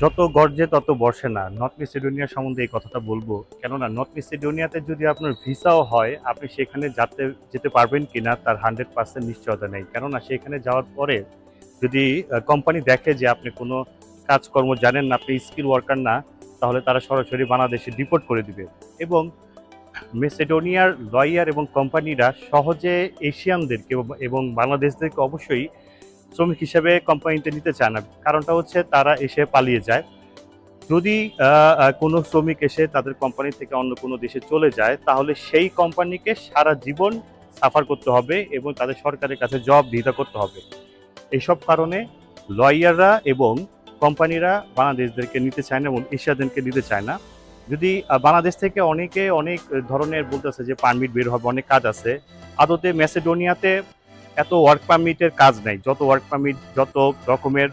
যত গর্জে তত বর্ষে না। নর্থ মেসিডোনিয়া সম্বন্ধে এই কথাটা বলবো। কেননা নর্থ মেসিডোনিয়াতে যদি আপনার ভিসাও হয়, আপনি সেখানে যেতে পারবেন কিনা তার 100% নিশ্চয়তা নেই। কেননা সেখানে যাওয়ার পরে যদি কোম্পানি দেখে যে আপনি কোনো কাজকর্ম জানেন না, আপনি স্কিল ওয়ার্কার না, তাহলে তারা সরাসরি বাংলাদেশে ডিপোর্ট করে দিবে। এবং মেসিডোনিয়ার লয়ার এবং কোম্পানিরা সহজে এশিয়ানদেরকে এবং বাংলাদেশদেরকে অবশ্যই শ্রমিক হিসেবে কোম্পানিতে নিতে চায় না। কারণটা হচ্ছে তারা এসে পালিয়ে যায়। যদি কোনো শ্রমিক এসে তাদের কোম্পানি থেকে অন্য কোনো দেশে চলে যায়, তাহলে সেই কোম্পানিকে সারা জীবন সাফার করতে হবে এবং তাদের সরকারের কাছে জবাবদিহিতা করতে হবে। এইসব কারণে লয়াররা এবং কোম্পানিরা বাংলাদেশদেরকে নিতে চায় না এবং এশিয়াদেরকে নিতে চায় না। যদি বাংলাদেশ থেকে অনেকে অনেক ধরনের বলতেছে যে পারমিট বের হবে, অনেক কাজ আছে। আদতে ম্যাসেডোনিয়াতে এত ওয়ার্ক পারমিটের কাজ নাই। যত ওয়ার্ক পারমিট, যত রকমের